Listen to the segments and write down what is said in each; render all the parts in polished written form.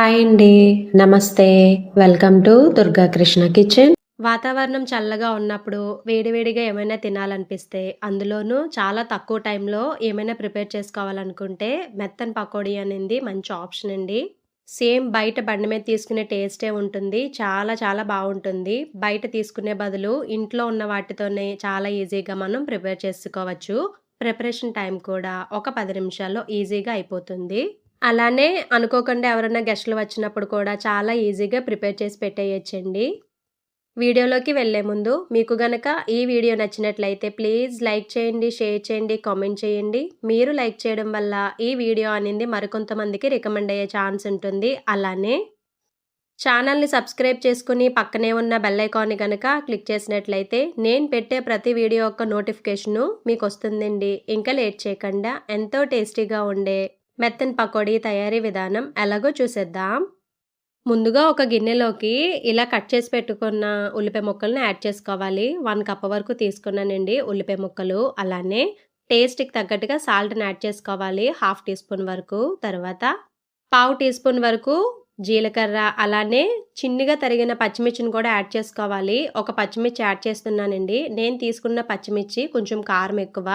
Hi అండి. నమస్తే. Welcome to Durga Krishna kitchen. వాతావరణం చల్లగా ఉన్నప్పుడు వేడివేడిగా ఏమైనా తినాలనిపిస్తే, అందులోనూ చాలా తక్కువ టైంలో ఏమైనా ప్రిపేర్ చేసుకోవాలనుకుంటే మెత్తని పకోడీ అనేది మంచి ఆప్షన్ అండి. సేమ్ బయట బండి మీద తీసుకునే టేస్టే ఉంటుంది. చాలా చాలా బావుంటుంది. బయట తీసుకునే బదులు ఇంట్లో ఉన్న వాటితోనే చాలా ఈజీగా మనం ప్రిపేర్ చేసుకోవచ్చు. ప్రిపరేషన్ టైం కూడా ఒక 10 నిమిషాల్లో ఈజీగా అయిపోతుంది. అలానే అనుకోకుండా ఎవరైనా గెస్టులు వచ్చినప్పుడు కూడా చాలా ఈజీగా ప్రిపేర్ చేసి పెట్టేయొచ్చండి. వీడియోలోకి వెళ్ళే ముందు మీకు గనక ఈ వీడియో నచ్చినట్లయితే ప్లీజ్ లైక్ చేయండి, షేర్ చేయండి, కామెంట్ చేయండి. మీరు లైక్ చేయడం వల్ల ఈ వీడియో అనేది మరికొంతమందికి రికమెండ్ అయ్యే ఛాన్స్ ఉంటుంది. అలానే ఛానల్‌ని సబ్స్క్రైబ్ చేసుకొని పక్కనే ఉన్న బెల్ ఐకాన్‌ని గనక క్లిక్ చేసినట్లయితే నేను పెట్టే ప్రతి వీడియో యొక్క నోటిఫికేషను మీకొస్తుందండి. ఇంకా లేట్ చేయకుండా ఎంతో టేస్టీగా ఉండే మెత్తని పకోడీ తయారీ విధానం ఎలాగో చూసేద్దాం. ముందుగా ఒక గిన్నెలోకి ఇలా కట్ చేసి పెట్టుకున్న ఉల్లిపాయ ముక్కలను యాడ్ చేసుకోవాలి. 1 కప్ వరకు తీసుకున్నానండి ఉల్లిపాయ ముక్కలు. అలానే టేస్ట్‌కి తగ్గట్టుగా సాల్ట్‌ని యాడ్ చేసుకోవాలి. 1/2 టీ స్పూన్ వరకు. తర్వాత 1/2 టీ స్పూన్ వరకు జీలకర్ర, అలానే చిన్నగా తరిగిన పచ్చిమిర్చిని కూడా యాడ్ చేసుకోవాలి. ఒక పచ్చిమిర్చి యాడ్ చేస్తున్నానండి. నేను తీసుకున్న పచ్చిమిర్చి కొంచెం కారం ఎక్కువ.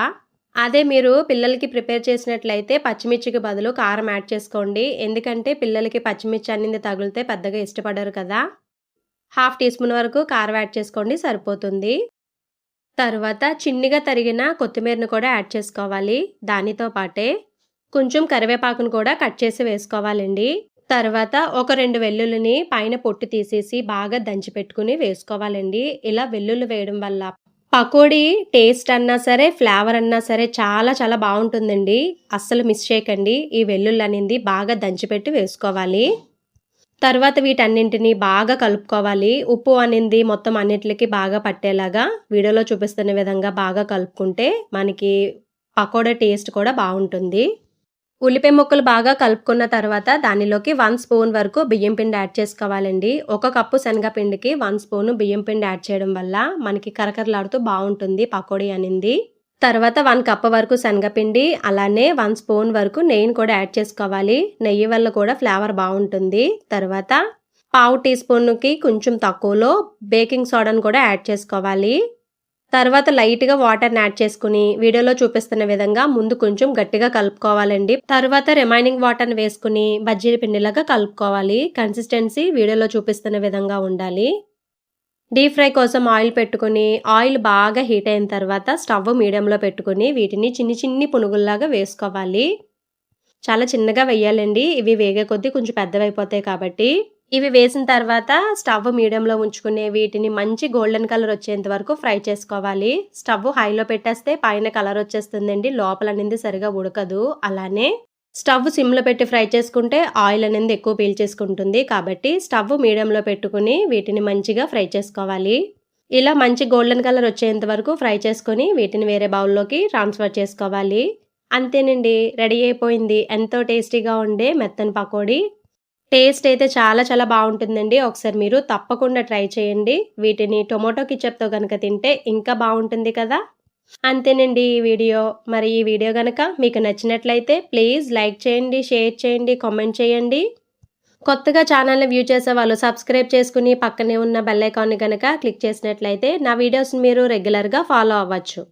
అదే మీరు పిల్లలకి ప్రిపేర్ చేసినట్లయితే పచ్చిమిర్చికి బదులు కారం యాడ్ చేసుకోండి. ఎందుకంటే పిల్లలకి పచ్చిమిర్చి అనేది తగిలితే పెద్దగా ఇష్టపడరు కదా! 1/2 టీ స్పూన్ వరకు కారం యాడ్ చేసుకోండి సరిపోతుంది. తర్వాత చిన్నగా తరిగిన కొత్తిమీరను కూడా యాడ్ చేసుకోవాలి. దానితో పాటే కొంచెం కరివేపాకును కూడా కట్ చేసి వేసుకోవాలండి. తర్వాత ఒక 2 వెల్లుల్లిని పైన పొట్టు తీసేసి బాగా దంచి పెట్టుకుని వేసుకోవాలండి. ఇలా వెల్లుల్లి వేయడం వల్ల పకోడీ టేస్ట్ అన్నా సరే, ఫ్లేవర్ అన్నా సరే చాలా చాలా బావుంటుందండి. అస్సలు మిస్ చేయకండి. ఈ వెల్లుల్లనేది బాగా దంచిపెట్టి వేసుకోవాలి. తర్వాత వీటన్నింటిని బాగా కలుపుకోవాలి. ఉప్పు అనేది మొత్తం అన్నిట్లికి బాగా పట్టేలాగా వీడియోలో చూపిస్తున్న విధంగా బాగా కలుపుకుంటే మనకి పకోడా టేస్ట్ కూడా బావుంటుంది. ఉల్లిపాయ ముక్కలు బాగా కలుపుకున్న తర్వాత దానిలోకి 1 స్పూన్ వరకు బియ్యం పిండి యాడ్ చేసుకోవాలండి. 1 కప్పు శనగపిండికి 1 స్పూను బియ్యం పిండి యాడ్ చేయడం వల్ల మనకి కరకరలాడుతూ బావుంటుంది పకోడీ అనింది. తర్వాత 1 కప్ వరకు శనగపిండి, అలానే 1 స్పూన్ వరకు నెయ్యిని కూడా యాడ్ చేసుకోవాలి. నెయ్యి వల్ల కూడా ఫ్లేవర్ బావుంటుంది. తర్వాత 1/2 టీ స్పూన్‌కి కొంచెం తక్కువలో బేకింగ్ సోడాను కూడా యాడ్ చేసుకోవాలి. తర్వాత లైట్‌గా వాటర్‌ని యాడ్ చేసుకొని వీడియోలో చూపిస్తున్న విధంగా ముందు కొంచెం గట్టిగా కలుపుకోవాలండి. తర్వాత రిమైనింగ్ వాటర్‌ని వేసుకొని బజ్జీల పిండిలాగా కలుపుకోవాలి. కన్సిస్టెన్సీ వీడియోలో చూపిస్తున్న విధంగా ఉండాలి. డీప్ ఫ్రై కోసం ఆయిల్ పెట్టుకొని ఆయిల్ బాగా హీట్ అయిన తర్వాత స్టవ్ మీడియంలో పెట్టుకొని వీటిని చిన్ని పునుగుల్లాగా వేసుకోవాలి. చాలా చిన్నగా వేయాలండి. ఇవి వేగే కొద్దీ కొంచెం పెద్దవైపోతాయి కాబట్టి. ఇవి వేసిన తర్వాత స్టవ్ మీడియంలో ఉంచుకుని వీటిని మంచి గోల్డెన్ కలర్ వచ్చేంత వరకు ఫ్రై చేసుకోవాలి. స్టవ్ హైలో పెట్టేస్తే పైన కలర్ వచ్చేస్తుందండి. లోపల అనేది సరిగా ఉడకదు. అలానే స్టవ్ సిమ్లో పెట్టి ఫ్రై చేసుకుంటే ఆయిల్ అనేది ఎక్కువ పీల్చేసుకుంటుంది. కాబట్టి స్టవ్ మీడియంలో పెట్టుకుని వీటిని మంచిగా ఫ్రై చేసుకోవాలి. ఇలా మంచి గోల్డెన్ కలర్ వచ్చేంత వరకు ఫ్రై చేసుకొని వీటిని వేరే బౌల్లోకి ట్రాన్స్ఫర్ చేసుకోవాలి. అంతేనండి, రెడీ అయిపోయింది ఎంతో టేస్టీగా ఉండే మెత్తని పకోడీ. టేస్ట్ అయితే చాలా చాలా బావుంటుందండి. ఒకసారి మీరు తప్పకుండా ట్రై చేయండి. వీటిని టొమాటో కెచప్‌తో గనక తింటే ఇంకా బావుంటుంది కదా! అంతేనండి ఈ వీడియో. మరి ఈ వీడియో గనక మీకు నచ్చినట్లయితే ప్లీజ్ లైక్ చేయండి, షేర్ చేయండి, కామెంట్ చేయండి. కొత్తగా ఛానల్‌ని వ్యూ చేసేవాళ్ళు సబ్స్క్రైబ్ చేసుకొని పక్కనే ఉన్న బెల్ ఐకాన్‌ని గనక క్లిక్ చేసినట్లయితే నా వీడియోస్‌ని మీరు రెగ్యులర్‌గా ఫాలో అవ్వచ్చు.